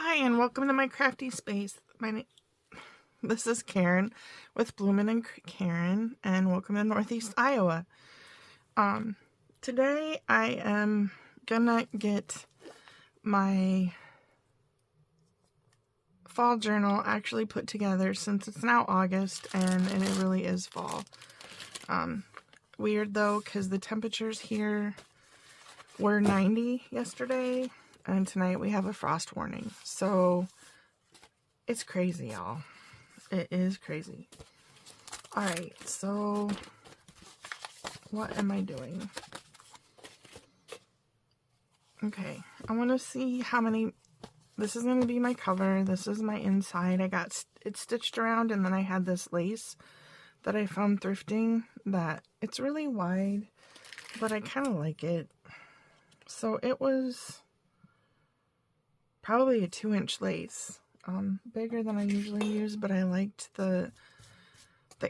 Hi, and welcome to my crafty space. This is Karen with Bloomin' and Karen, and welcome to Northeast Iowa. Today I am gonna get my fall journal actually put together since it's now August and it really is fall. Weird though, because the temperatures here were 90 yesterday, and tonight we have a frost warning. So it's crazy, y'all. It is crazy. Alright, so what am I doing? Okay, I want to see how many. This is going to be my cover. This is my inside. I got it stitched around, and then I had this lace that I found thrifting that it's really wide, but I kind of like it. So it was probably a 2-inch lace. Bigger than I usually use, but I liked the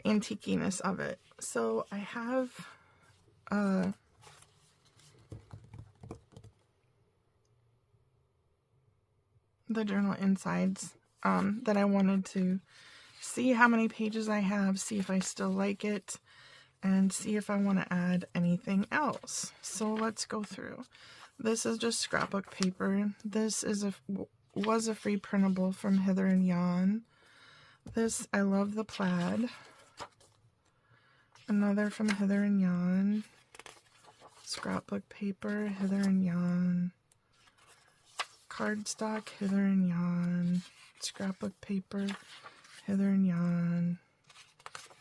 antiqueness of it. So I have the journal insides that I wanted to see how many pages I have, see if I still like it, and see if I want to add anything else. So let's go through. This is just scrapbook paper. This was a free printable from Hither and Yon. This, I love the plaid. Another from Hither and Yon. Scrapbook paper, Hither and Yon. Cardstock, Hither and Yon. Scrapbook paper, Hither and Yon.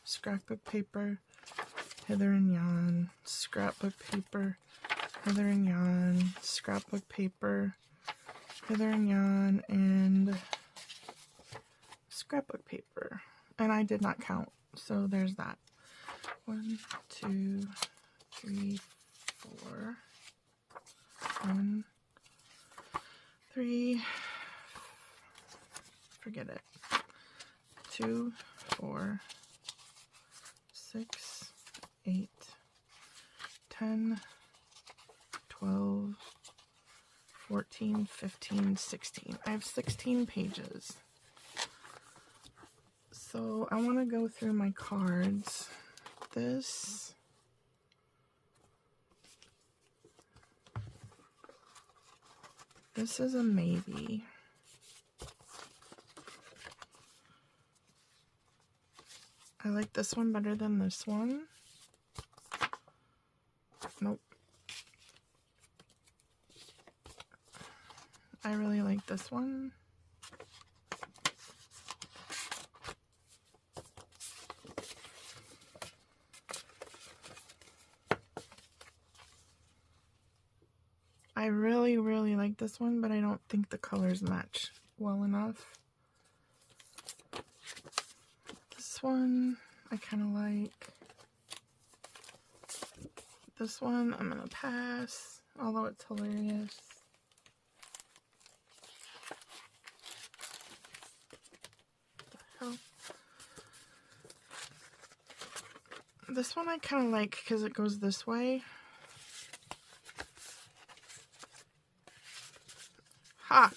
Scrapbook paper, Hither and Yon. Scrapbook paper, Hither and Yon. Scrapbook paper, Hither and Yon, and scrapbook paper. And I did not count, so there's that. 1, 2, 3, 4. 1, 3. Forget it. 2, 4, 6, 8, 10, 12, 14, 15, 16. I have 16 pages. So I want to go through my cards. This is a maybe. I like this one better than this one. Nope. I really like this one. I really, really like this one, but I don't think the colors match well enough. This one, I kind of like. This one, I'm going to pass, although it's hilarious. This one I kind of like because it goes this way. Ha!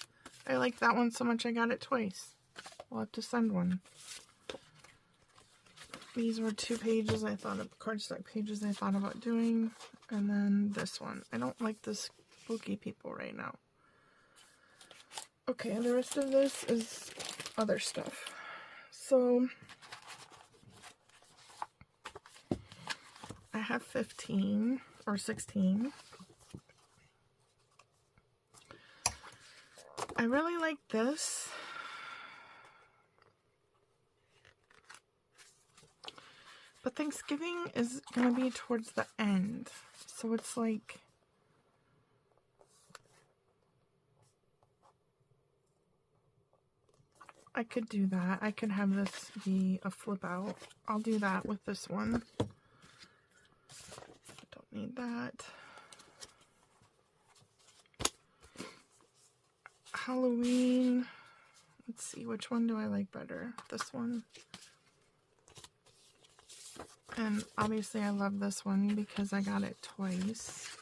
I like that one so much I got it twice. We'll have to send one. These were 2 pages I thought of, cardstock pages I thought about doing. And then this one. I don't like the spooky people right now. Okay, the rest of this is other stuff. So I have 15 or 16. I really like this. But Thanksgiving is going to be towards the end. So it's like, I could do that. I could have this be a flip out. I'll do that with this one. Don't need that. Halloween. Let's see, which one do I like better? This one. And obviously I love this one because I got it twice.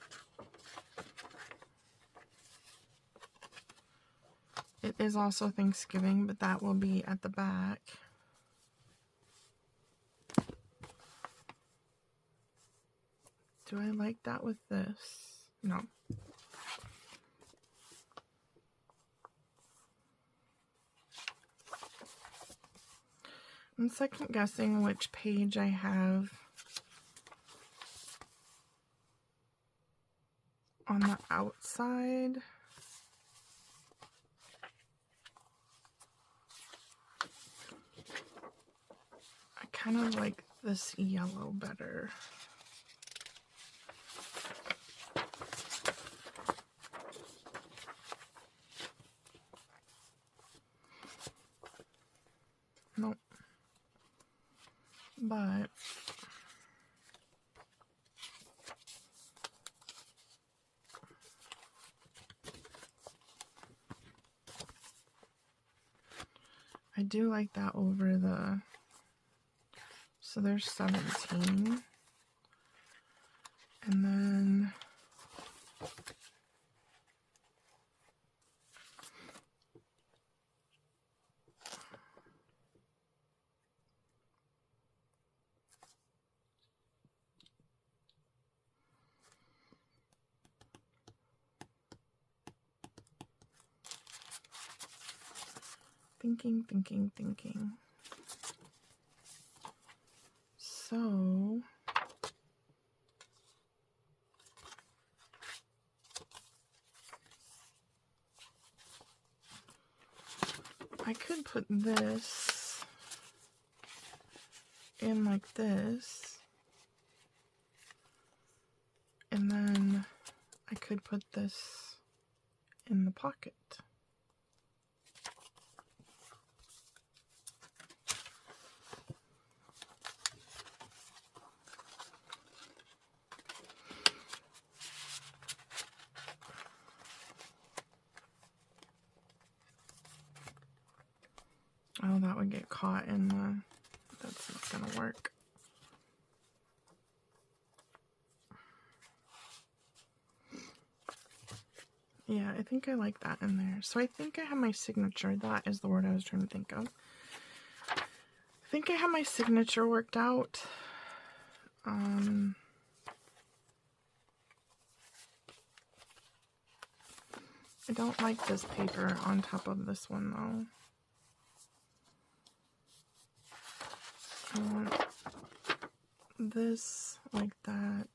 It is also Thanksgiving, but that will be at the back. Do I like that with this? No. I'm second guessing which page I have on the outside. I kind of like this yellow better. Nope. But I do like that over the, so there's 17. And then thinking. So I could put this in like this, and then I could put this in the pocket. Oh, that would get caught in the, that's not gonna work. Yeah, I think I like that in there. So I think I have my signature. That is the word I was trying to think of. I think I have my signature worked out. I don't like this paper on top of this one though. I want this like that.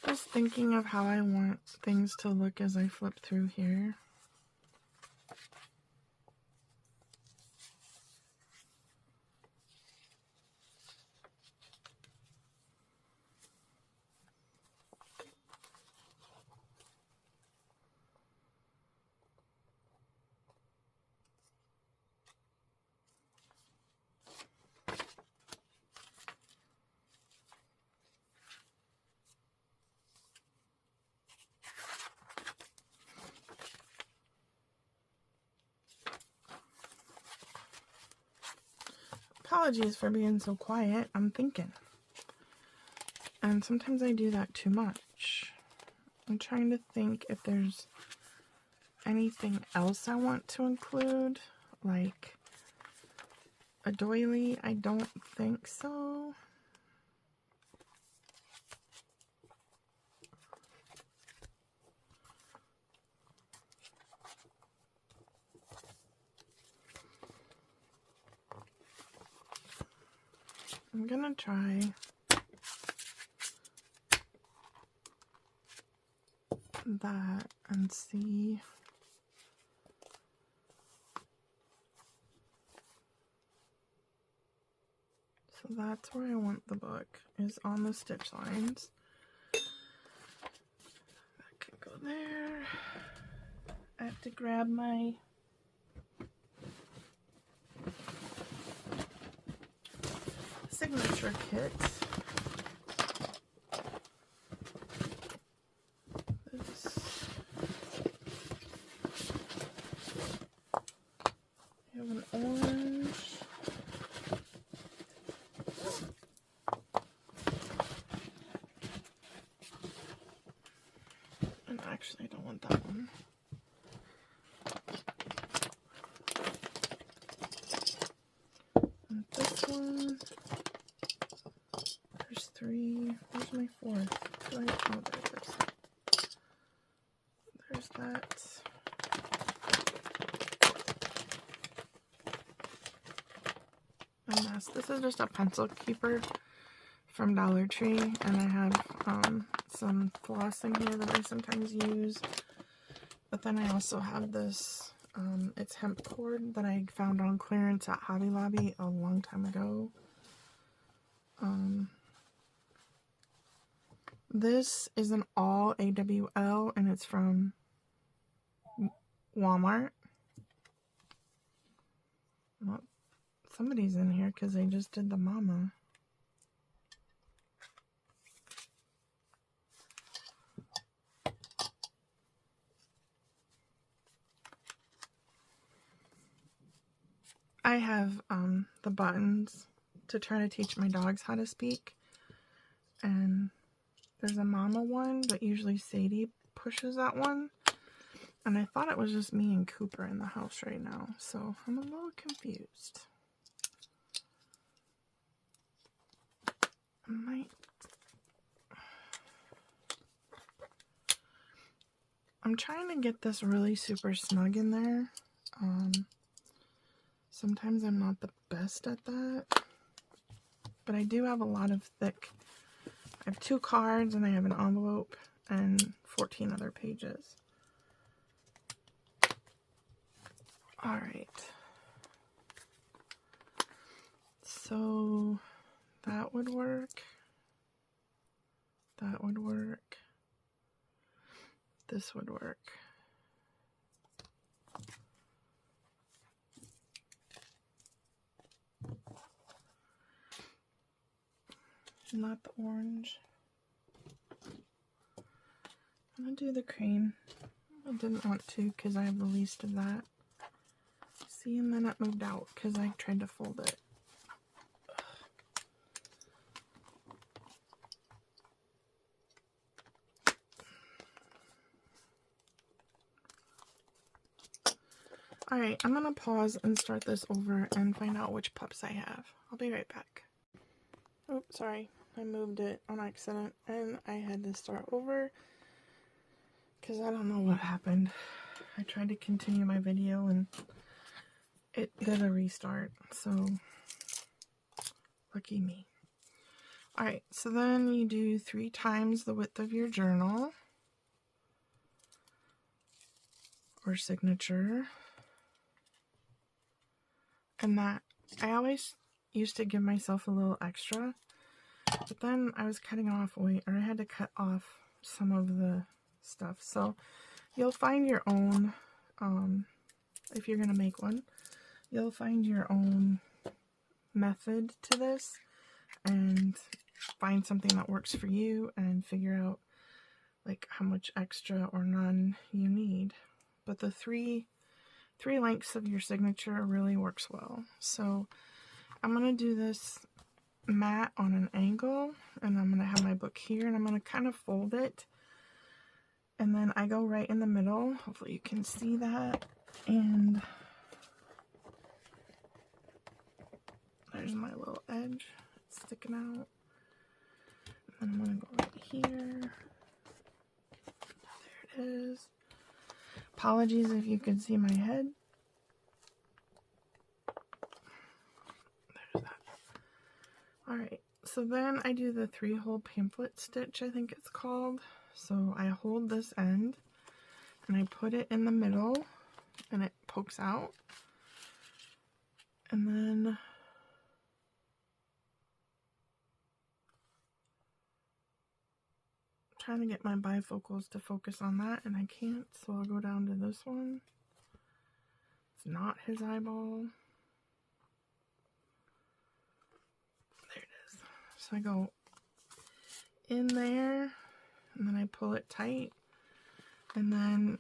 Just thinking of how I want things to look as I flip through here. Apologies for being so quiet. I'm thinking. And sometimes I do that too much. I'm trying to think if there's anything else I want to include, like a doily. I don't think so. I'm gonna try that and see. So that's where I want the book, is on the stitch lines. That can go there. grab my signature kit. I have an orange. And actually, I don't want that one. And this one. There's 3. Where's my 4th? Oh, there it is. There's that. And this is just a pencil keeper from Dollar Tree, and I have some floss in here that I sometimes use. But then I also have this, it's hemp cord that I found on clearance at Hobby Lobby a long time ago. This is an all AWL, and it's from Walmart. Well, somebody's in here because they just did the mama. I have the buttons to try to teach my dogs how to speak, and there's a mama one, but usually Sadie pushes that one, and I thought it was just me and Cooper in the house right now, so I'm a little confused. I'm trying to get this really super snug in there. Sometimes I'm not the best at that, but I do have a lot of thick. I have 2 cards and I have an envelope and 14 other pages. All right. So that would work. That would work. This would work. Not the orange. I'm gonna do the cream. I didn't want to because I have the least of that. See, and then it moved out because I tried to fold it. Alright, I'm gonna pause and start this over and find out which pups I have. I'll be right back. Oh, sorry. I moved it on accident and I had to start over because I don't know what happened. I tried to continue my video and it did a restart, so lucky me. Alright, so then you do 3 times the width of your journal or signature. And that, I always used to give myself a little extra, but then I was cutting off weight, or I had to cut off some of the stuff. So you'll find your own, if you're going to make one, you'll find your own method to this and find something that works for you and figure out like how much extra or none you need. But the three lengths of your signature really works well. So I'm going to do this matte on an angle, and I'm going to have my book here, and I'm going to kind of fold it, and then I go right in the middle. Hopefully you can see that, and there's my little edge sticking out, and I'm going to go right here. There it is. Apologies if you could see my head. There's that. Alright, so then I do the 3-hole pamphlet stitch, I think it's called. So I hold this end and I put it in the middle and it pokes out. And then trying to get my bifocals to focus on that, and I can't, so I'll go down to this one It's not his eyeball. There it is. So I go in there, and then I pull it tight, and then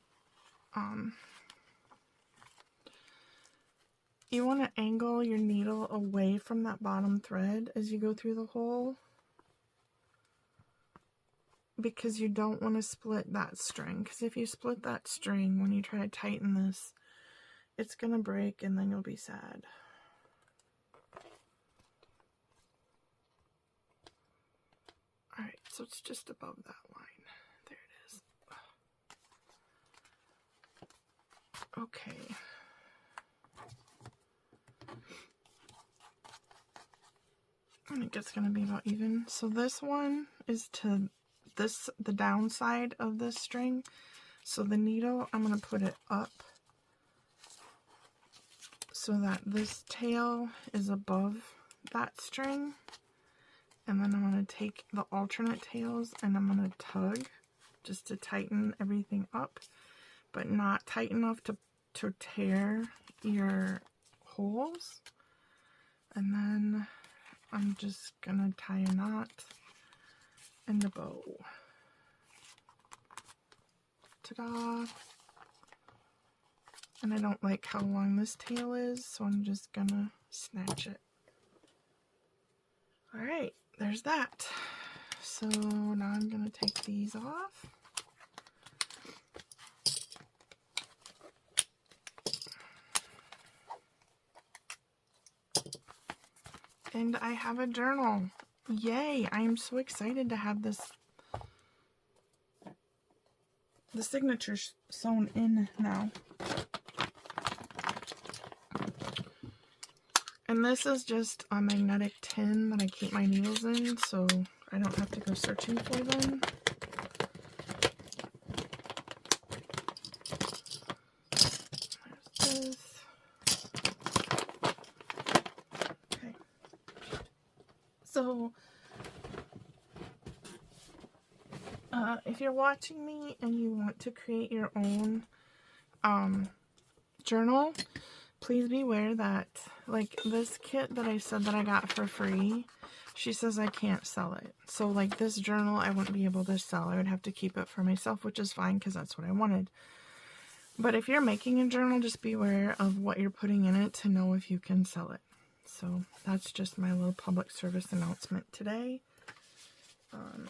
you want to angle your needle away from that bottom thread as you go through the hole, because you don't want to split that string, because if you split that string when you try to tighten this, it's gonna break and then you'll be sad. Alright, so it's just above that line. There it is. Okay. I think it's going to be about even. So this one is to the downside of this string. So the needle, I'm going to put it up so that this tail is above that string. And then I'm going to take the alternate tails and I'm going to tug just to tighten everything up, but not tight enough to tear your holes. And then I'm just going to tie a knot and a bow. Ta-da! And I don't like how long this tail is, so I'm just going to snatch it. Alright, there's that. So now I'm going to take these off. And I have a journal. Yay! I am so excited to have this, the signatures sewn in now. And this is just a magnetic tin that I keep my needles in, so I don't have to go searching for them. There's this. Okay. So, if you're watching me and you want to create your own journal, please be aware that, like, this kit that I said that I got for free, she says I can't sell it. So, like, this journal I wouldn't be able to sell. I would have to keep it for myself, which is fine because that's what I wanted. But if you're making a journal, just be aware of what you're putting in it to know if you can sell it. So, that's just my little public service announcement today.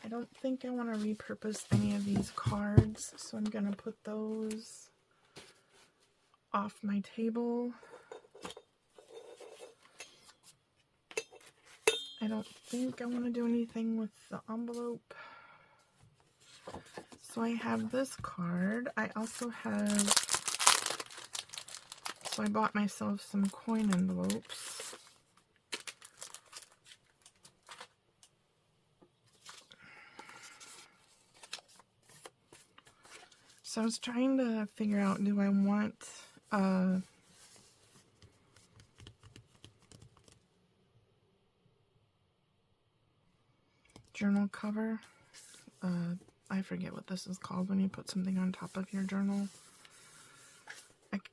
I don't think I want to repurpose any of these cards, so I'm going to put those off my table. I don't think I want to do anything with the envelope. So I have this card. I also have, so I bought myself some coin envelopes. So I was trying to figure out, do I want a journal cover? I forget what this is called when you put something on top of your journal.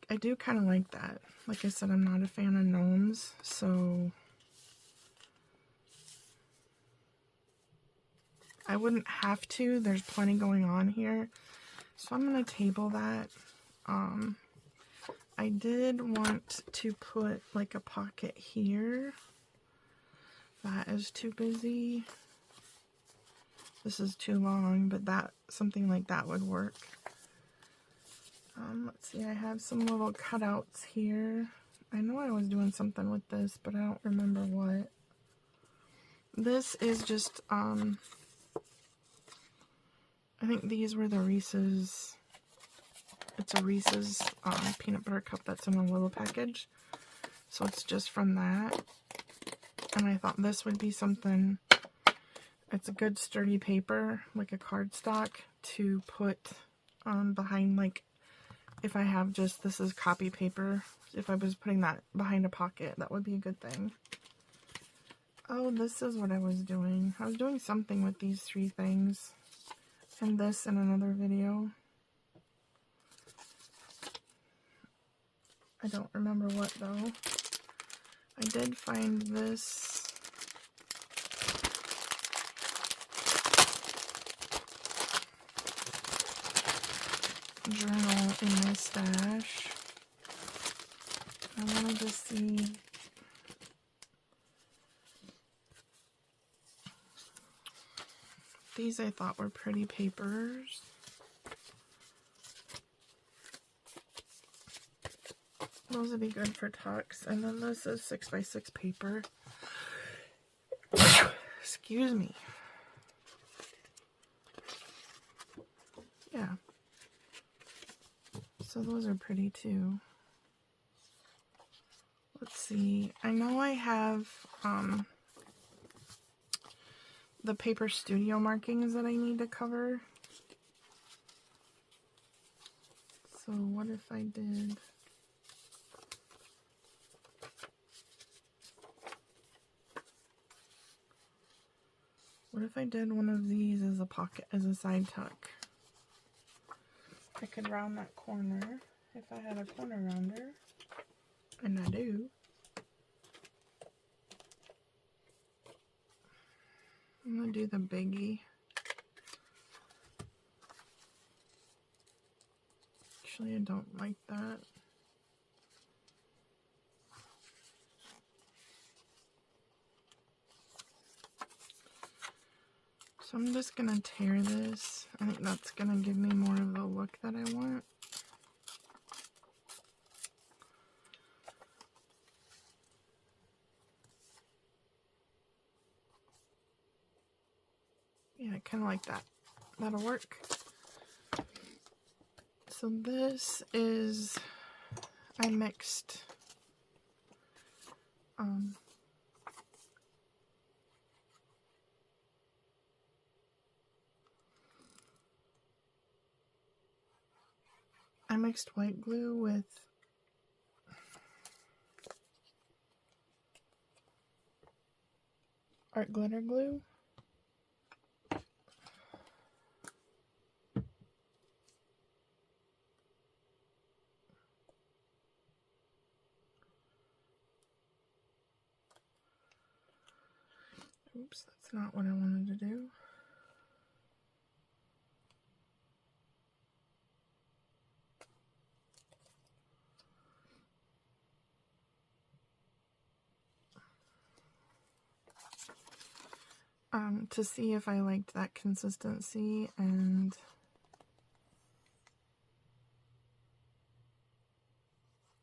I do kind of like that. Like I said, I'm not a fan of gnomes, so I wouldn't have to. There's plenty going on here. So I'm going to table that. I did want to put like a pocket here. That is too busy. This is too long, but that, something like that would work. Let's see, I have some little cutouts here. I know I was doing something with this, but I don't remember what. This is just, I think these were the Reese's, it's a Reese's peanut butter cup that's in a little package. So it's just from that. And I thought this would be something, it's a good sturdy paper, like a cardstock, to put behind, like, if I have just, this is copy paper, if I was putting that behind a pocket, that would be a good thing. Oh, this is what I was doing. I was doing something with these three things. And this in another video. I don't remember what though. I did find this journal in my stash. I wanted to see these. I thought were pretty papers. Those would be good for tucks. And then this is 6x6 paper. Excuse me. Yeah. So those are pretty too. Let's see. I know I have the paper studio markings that I need to cover. So what if I did... What if I did one of these as a pocket, as a side tuck? I could round that corner if I had a corner rounder, and I do. I'm gonna do the biggie. Actually, I don't like that. So I'm just gonna tear this. I think that's gonna give me more of the look that I want. Yeah, I kind of like that. That'll work. So this is, I mixed white glue with art glitter glue. Oops, that's not what I wanted to do. To see if I liked that consistency, and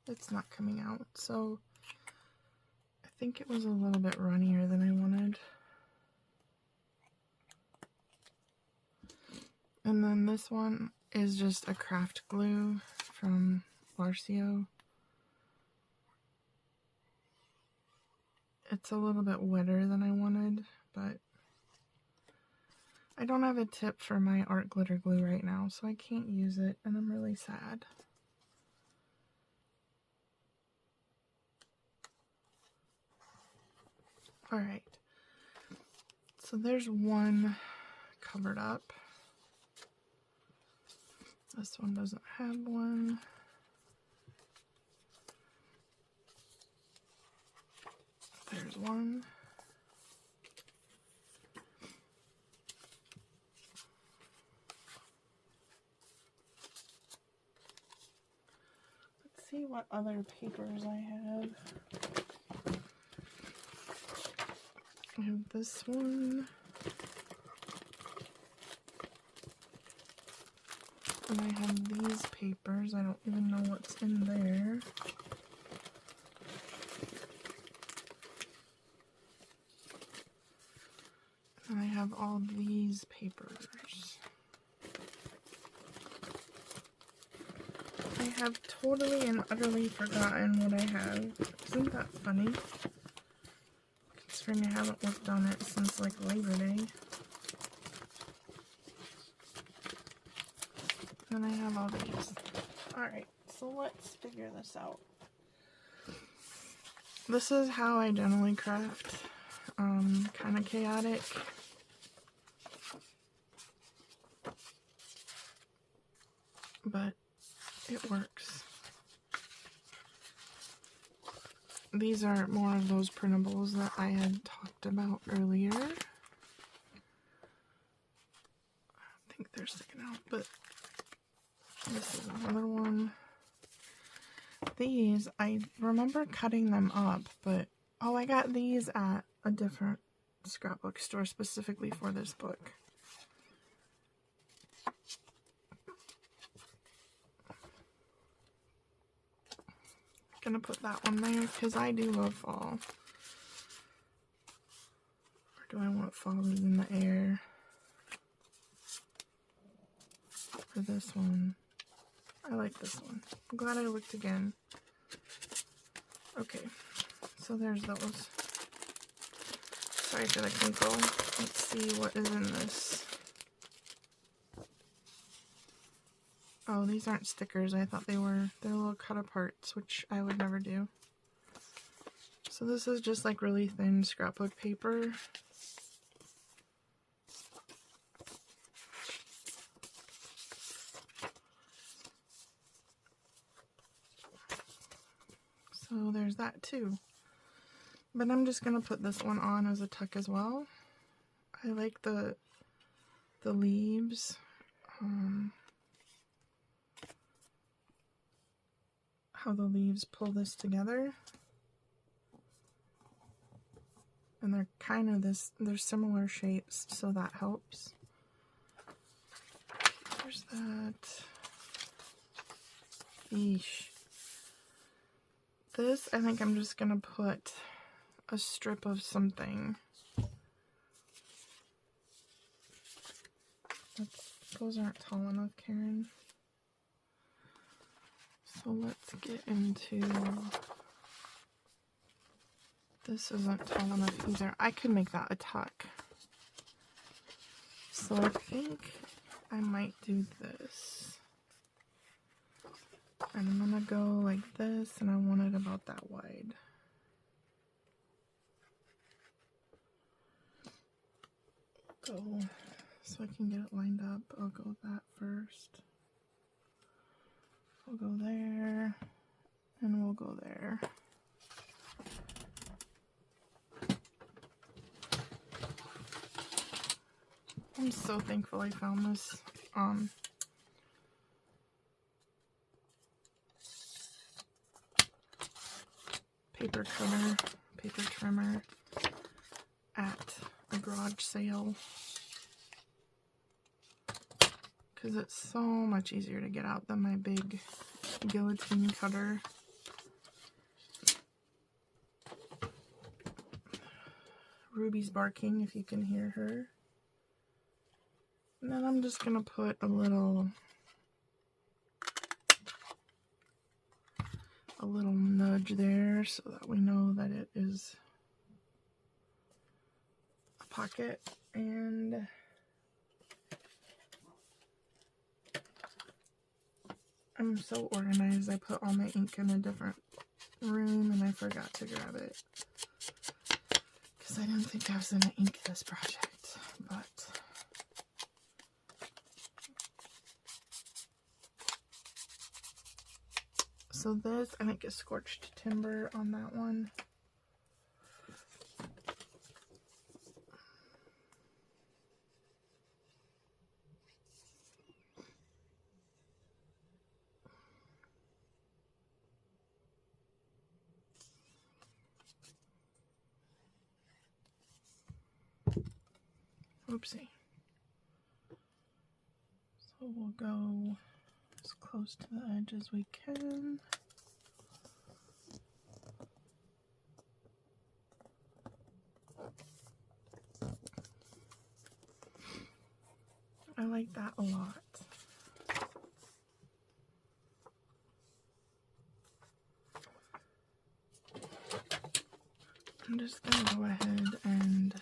it's not coming out, so I think it was a little bit runnier than I wanted. And then this one is just a craft glue from Larcio. It's a little bit wetter than I wanted, but I don't have a tip for my art glitter glue right now, so I can't use it, and I'm really sad. Alright, so there's one covered up. This one doesn't have one. There's one. Let's see what other papers I have. I have this one. And I have these papers. I don't even know what's in there. And I have all these papers. I have totally and utterly forgotten what I have. Isn't that funny? Considering I haven't worked on it since like Labor Day. And I have all these. Alright, so let's figure this out. This is how I generally craft. Kind of chaotic. But it works. these are more of those printables that I had talked about earlier. I think they're sticking out, but this is another one. These, I remember cutting them up, but oh, I got these at a different scrapbook store specifically for this book. Gonna put that one there because I do love fall. Or do I want fall is in the air? For this one. I like this one. I'm glad I looked again. Okay, so there's those. Sorry for the crinkle. Let's see what is in this. Oh, these aren't stickers. I thought they were. They're little cut aparts, which I would never do. So this is just like really thin scrapbook paper. So there's that too. But I'm just gonna put this one on as a tuck as well. I like the leaves. How the leaves pull this together. And they're kind of they're similar shapes, so that helps. There's that. Yeesh. This, I think I'm just gonna put a strip of something. Those aren't tall enough, Karen. So let's get into, this isn't tall enough either. I could make that a tuck. So I think I might do this. And I'm gonna go like this, and I want it about that wide. Go, so I can get it lined up. I'll go that first. We'll go there, and we'll go there. I'm so thankful I found this paper cutter, paper trimmer at a garage sale. Because it's so much easier to get out than my big guillotine cutter. Ruby's barking if you can hear her. And then I'm just going to put a little nudge there so that we know that it is a pocket. And I'm so organized. I put all my ink in a different room and I forgot to grab it. Because I didn't think I was going to ink this project. But so this, I think, is scorched timber on that one. Oopsie. So we'll go as close to the edge as we can. I like that a lot. I'm just going to go ahead and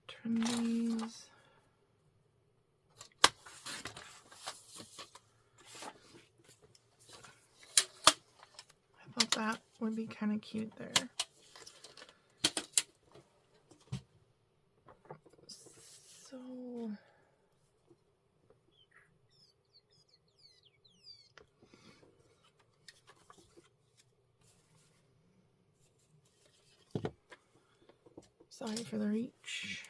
trim these. I thought that would be kind of cute there. So Sorry for the reach.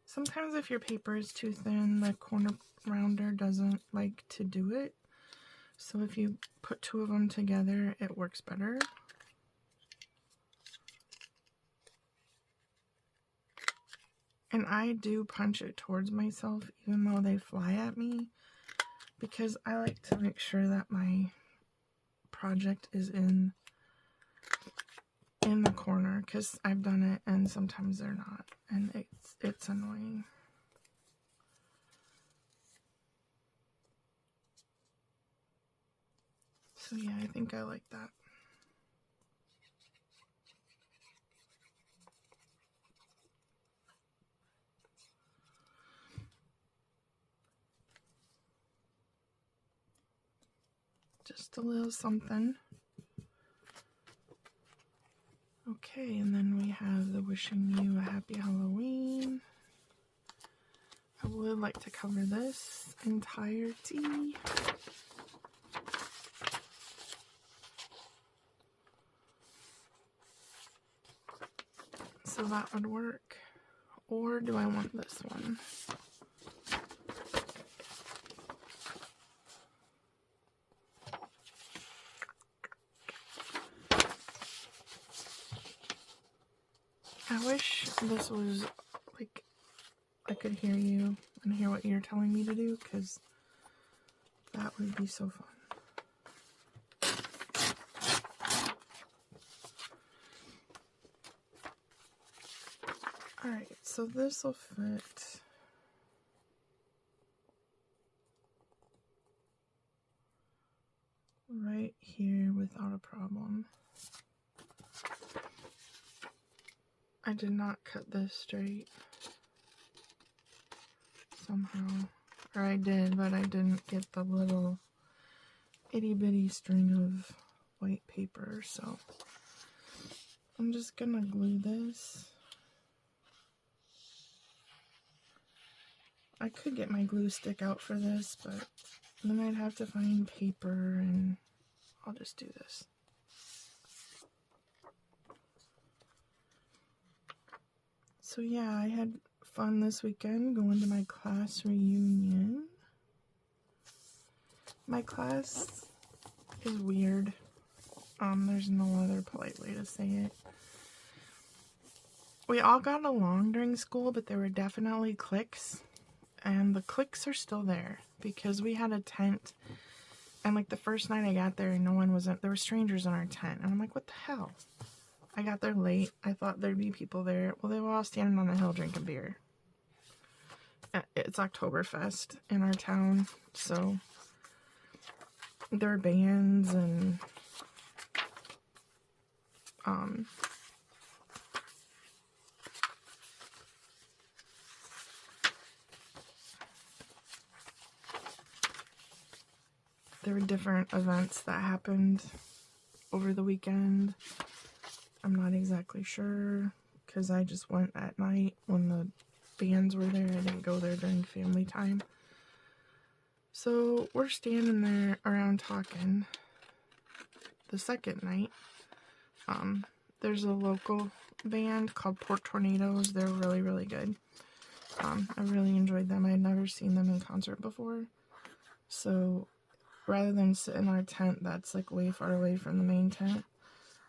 Sometimes if your paper is too thin, the corner rounder doesn't like to do it. So if you put two of them together, it works better. And I do punch it towards myself even though they fly at me, because I like to make sure that my project is in the corner, because I've done it and sometimes they're not, and it's annoying. So yeah, I think I like that. Just a little something. Okay, and then we have the wishing you a happy Halloween. I would like to cover this entirety. So that would work. Or do I want this one? I wish this was like I could hear you and hear what you're telling me to do, because that would be so fun. Alright, so this will fit right here without a problem. I did not cut this straight somehow. Or I did, but I didn't get the little itty bitty string of white paper, so I'm just gonna glue this. I could get my glue stick out for this, but then I'd have to find paper, and I'll just do this. So yeah, I had fun this weekend going to my class reunion. My class is weird. There's no other polite way to say it. We all got along during school, but there were definitely cliques. And the cliques are still there, because we had a tent, and like the first night I got there, no one was there were strangers in our tent, and I'm like, what the hell? I got there late. I thought there'd be people there. Well, they were all standing on the hill drinking beer. It's Oktoberfest in our town, so there were bands and there were different events that happened over the weekend. I'm not exactly sure, because I just went at night when the bands were there. I didn't go there during family time. So we're standing there around talking. The second night, there's a local band called Port Tornadoes. They're really, really good. I really enjoyed them. I had never seen them in concert before. So rather than sit in our tent that's like way far away from the main tent,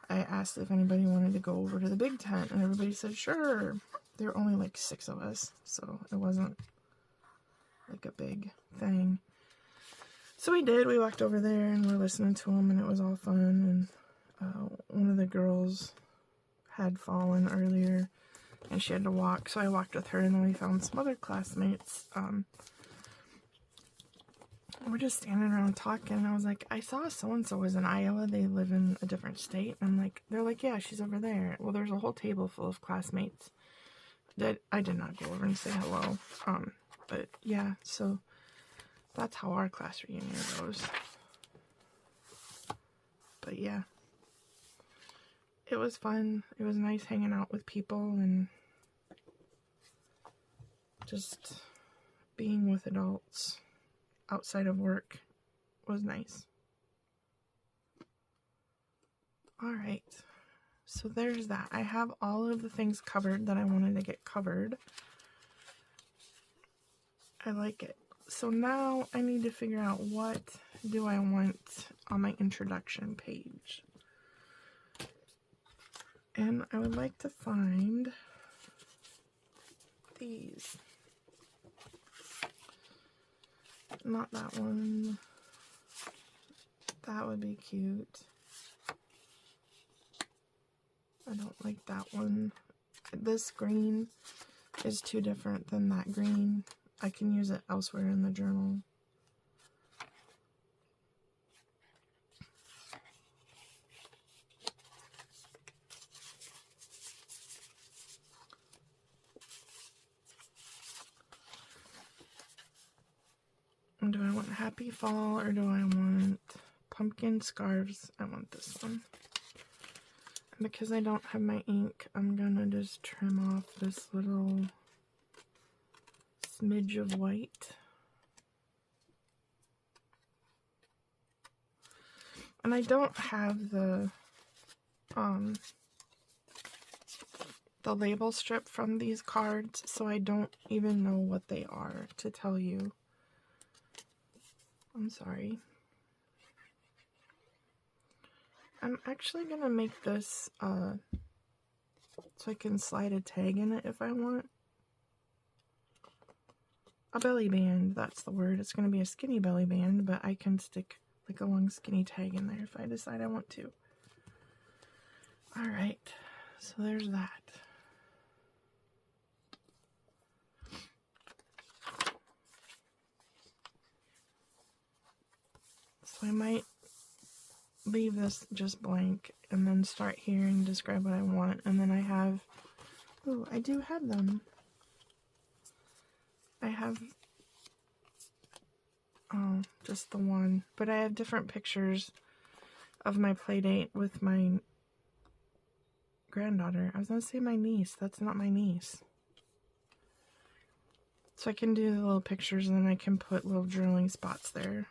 I asked if anybody wanted to go over to the big tent, and everybody said sure. There were only like 6 of us, so it wasn't like a big thing. So we did. We walked over there and we're listening to them, and it was all fun. And one of the girls had fallen earlier and she had to walk, so I walked with her, and then we found some other classmates. We're just standing around talking, and I was like, I saw so-and-so was in Iowa. They live in a different state. And I'm like, they're like, yeah, she's over there. Well, there's a whole table full of classmates that I did not go over and say hello. But yeah, so that's how our class reunion goes. But yeah, it was fun. It was nice hanging out with people and just being with adults outside of work was nice. Alright, So there's that. I have all of the things covered that I wanted to get covered. I like it. So now I need to figure out what do I want on my introduction page. And I would like to find these. Not that one. That would be cute. I don't like that one. This green is too different than that green. I can use it elsewhere in the journal. And do I want Happy Fall or do I want Pumpkin Scarves? I want this one. And because I don't have my ink, I'm gonna just trim off this little smidge of white. And I don't have the label strip from these cards, so I don't even know what they are to tell you. I'm sorry. I'm actually gonna make this so I can slide a tag in it if I want. A belly band, that's the word. It's gonna be a skinny belly band, but I can stick like a long skinny tag in there if I decide I want to. Alright, so there's that. So I might leave this just blank and then start here and describe what I want. And then I have, oh, I do have them. I have, oh, just the one. But I have different pictures of my play date with my granddaughter. I was going to say my niece. That's not my niece. So I can do the little pictures and then I can put little journaling spots there.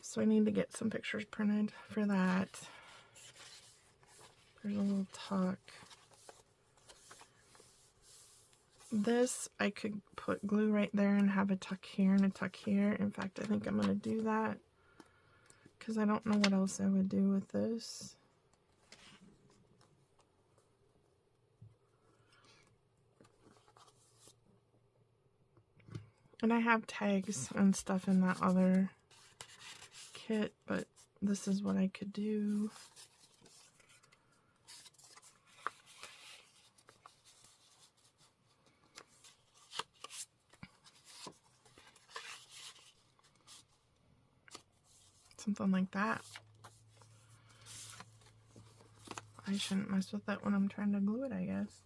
So I need to get some pictures printed for that. There's a little tuck. This, I could put glue right there and have a tuck here and a tuck here. In fact, I think I'm going to do that because I don't know what else I would do with this. And I have tags and stuff in that other kit, but this is what I could do. Something like that. I shouldn't mess with that when I'm trying to glue it, I guess.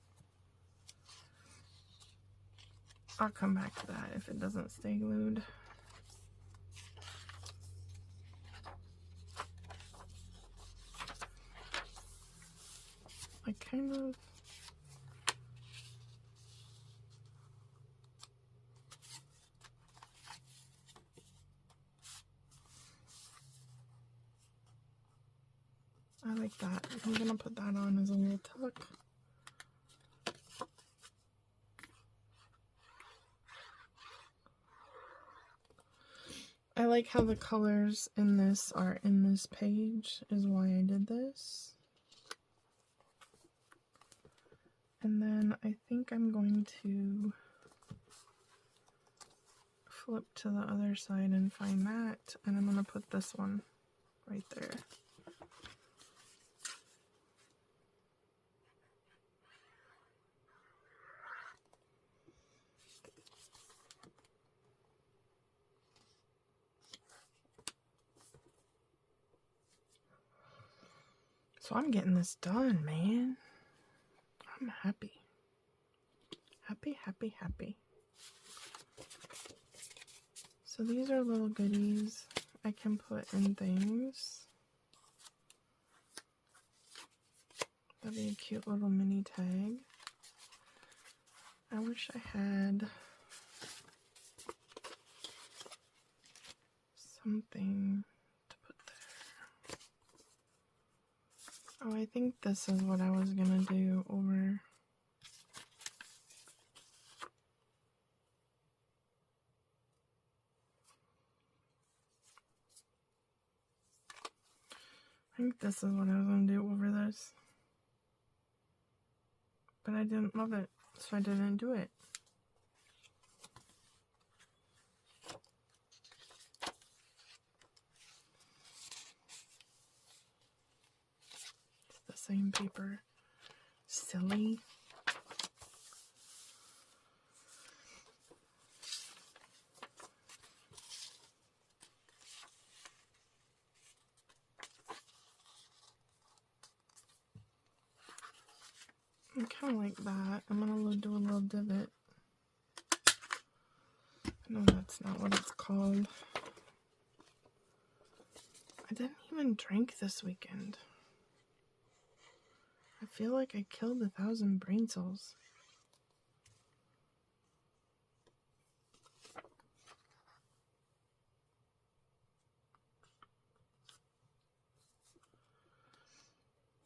I'll come back to that if it doesn't stay glued. I kind of... I like that. I'm gonna put that on as a little tuck. I like how the colors in this are in this page, is why I did this. And then I think I'm going to flip to the other side and find that, and I'm going to put this one right there. So I'm getting this done, man. I'm happy. Happy, happy, happy. So these are little goodies I can put in things. That'd be a cute little mini tag. I wish I had something to put there. Oh, I think this is what I was gonna do over. I think this is what I was gonna do over this. But I didn't love it, so I didn't do it. It's the same paper. Silly. I kind of like that. I'm gonna do a little divot. No, that's not what it's called. I didn't even drink this weekend. I feel like I killed 1,000 brain cells.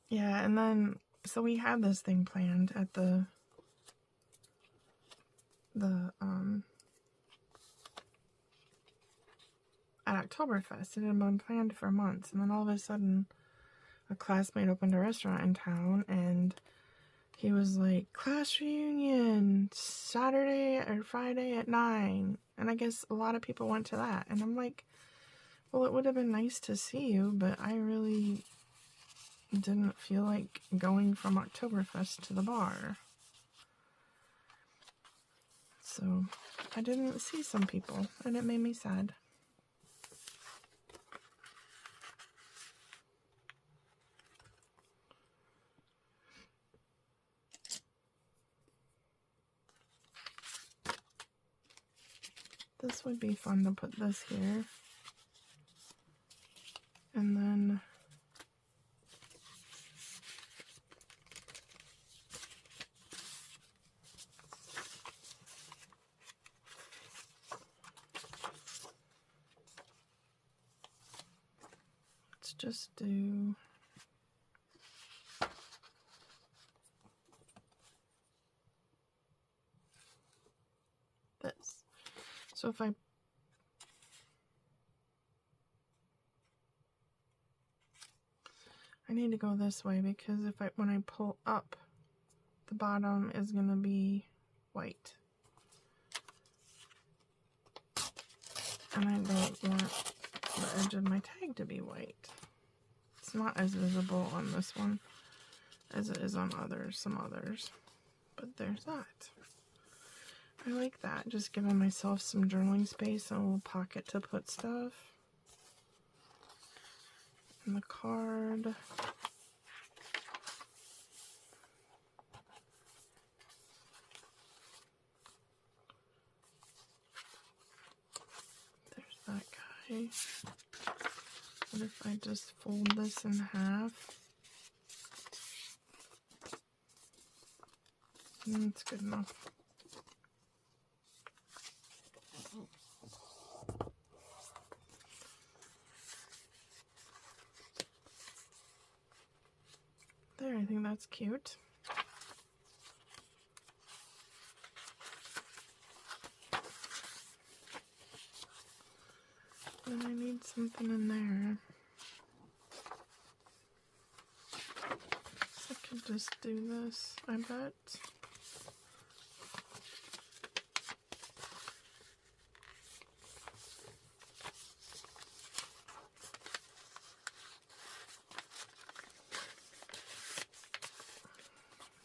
Yeah, and then, so we had this thing planned at at Oktoberfest. It had been planned for months, and then all of a sudden, a classmate opened a restaurant in town, and he was like, class reunion, Saturday or Friday at 9. And I guess a lot of people went to that. And I'm like, well, it would have been nice to see you, but I really didn't feel like going from Oktoberfest to the bar. So I didn't see some people, and it made me sad. This would be fun to put this here. And then let's just do this. So if I need to go this way because when I pull up, the bottom is going to be white. And I don't want the edge of my tag to be white. It's not as visible on this one as it is on some others. But there's that. I like that, just giving myself some journaling space and a little pocket to put stuff. And the card. There's that guy. What if I just fold this in half? It's good enough. There, I think that's cute. Then I need something in there. I could just do this, I bet.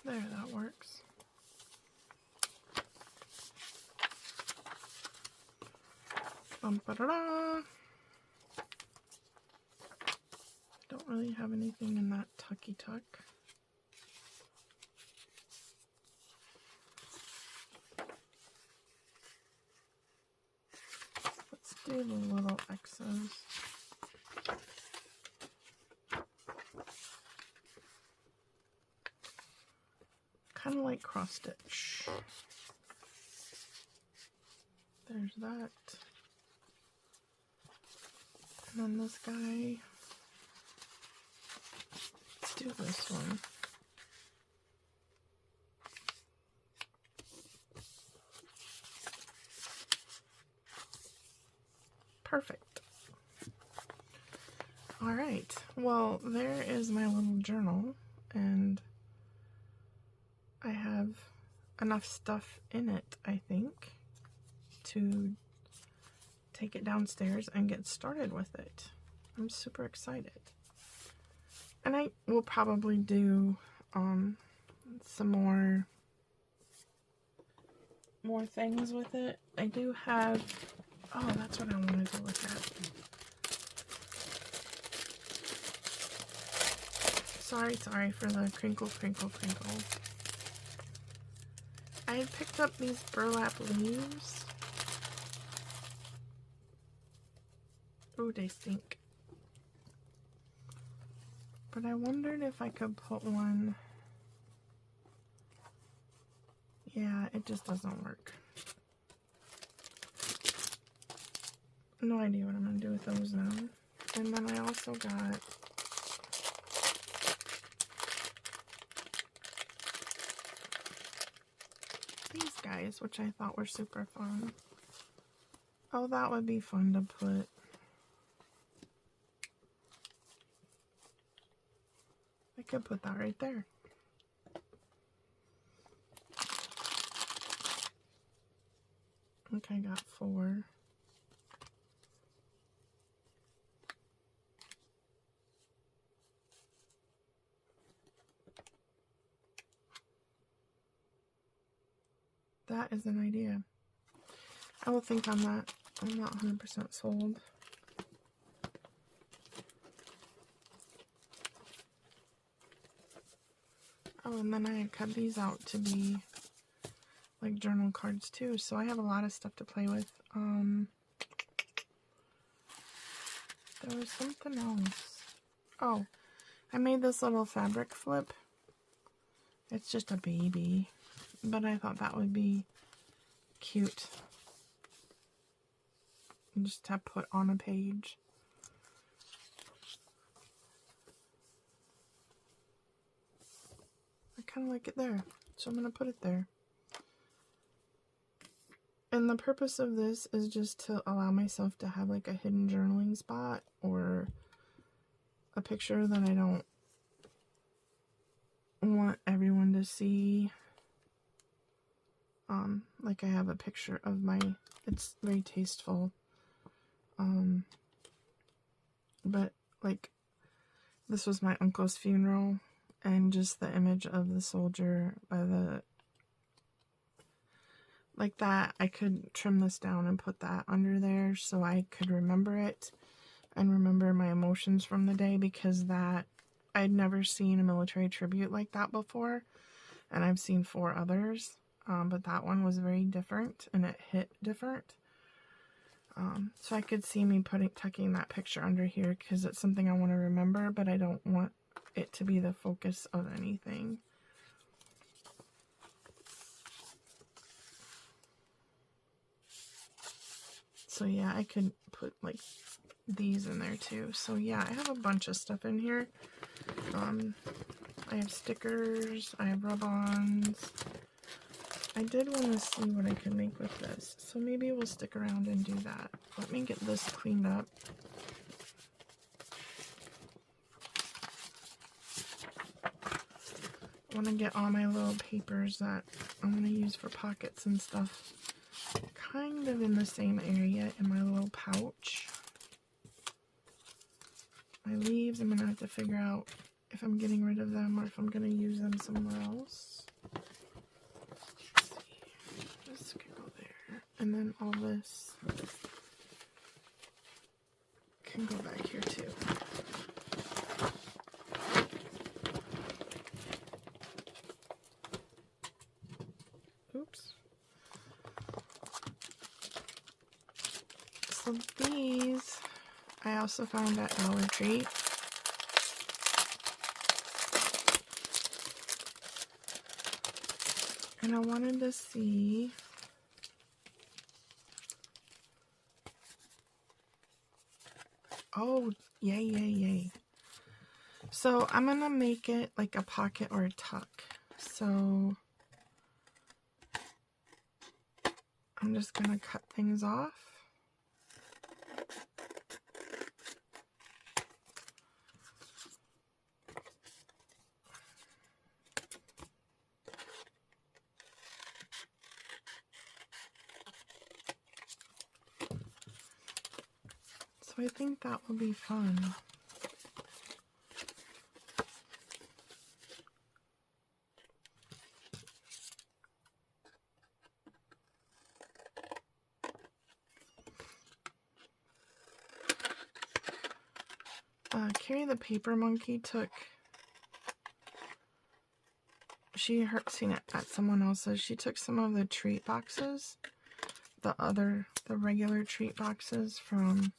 There, that works. Bum-ba-da-da. Don't really have anything in that tucky tuck. Let's do the little X's. Kind of like cross stitch. There's that. And then this guy. do this one. Perfect. All right. Well, there is my little journal, and I have enough stuff in it, I think, to take it downstairs and get started with it. I'm super excited. And I will probably do some more things with it. I do have, oh, that's what I wanted to look at. Sorry for the crinkle. I had picked up these burlap leaves. Ooh, they stink. But I wondered if I could put one. Yeah, it just doesn't work. No idea what I'm going to do with those now. And then I also got these guys, which I thought were super fun. Oh, that would be fun to put. I could put that right there. Okay, I got 4. That is an idea. I will think on that. I'm not 100% sold. Oh, and then I cut these out to be like journal cards too, so I have a lot of stuff to play with. There was something else. Oh, I made this little fabric flip. It's just a baby, but I thought that would be cute just to put on a page. I kind of like it there, so I'm going to put it there. And the purpose of this is just to allow myself to have like a hidden journaling spot or a picture that I don't want everyone to see. Like I have a picture of my, it's very tasteful. But like this was my uncle's funeral, and just the image of the soldier by the, like that, I could trim this down and put that under there so I could remember it and remember my emotions from the day, because that, I'd never seen a military tribute like that before, and I've seen 4 others, but that one was very different and it hit different. So I could see me tucking that picture under here because it's something I want to remember, but I don't want it to be the focus of anything. So yeah, I could put like these in there too. So yeah, I have a bunch of stuff in here. I have stickers, I have rub-ons. I did want to see what I could make with this, so maybe we'll stick around and do that. Let me get this cleaned up. I want to get all my little papers that I'm going to use for pockets and stuff kind of in the same area in my little pouch. My leaves, I'm going to have to figure out if I'm getting rid of them or if I'm going to use them somewhere else. Let's see. This can go there. And then all this can go back here too. Oops. So these I also found at Dollar Tree. And I wanted to see oh, yay. So I'm going to make it like a pocket or a tuck. So I'm just going to cut things off. So I think that will be fun. Carrie the Paper Monkey took, she seen it at someone else's. She took some of the treat boxes, the regular treat boxes from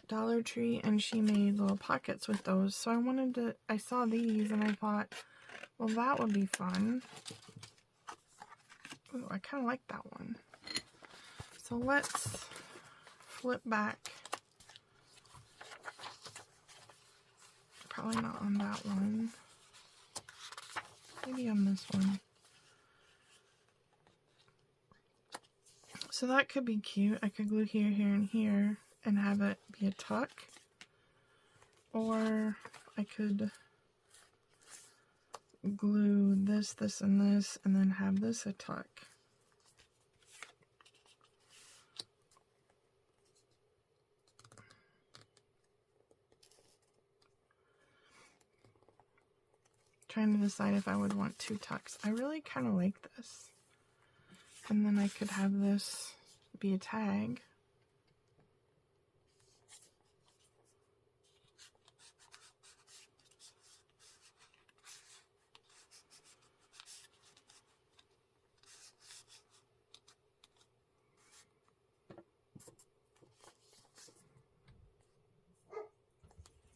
Dollar Tree, and she made little pockets with those. So I saw these and I thought, well, that would be fun. Ooh, I kind of like that one. So let's flip back. Probably not on that one. Maybe on this one. So that could be cute. I could glue here, here, and here and have it be a tuck. Or I could glue this, this, and this, and then have this a tuck. Trying to decide if I would want 2 tucks. I really kind of like this. And then I could have this be a tag.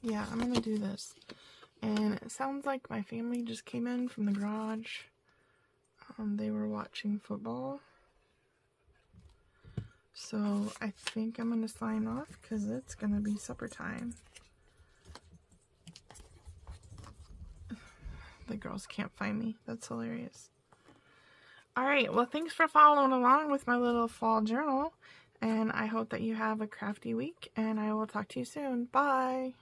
Yeah, I'm gonna do this. And it sounds like my family just came in from the garage. They were watching football. So I think I'm going to sign off because it's going to be supper time. The girls can't find me. That's hilarious. Alright, well, thanks for following along with my little fall journal. And I hope that you have a crafty week. And I will talk to you soon. Bye!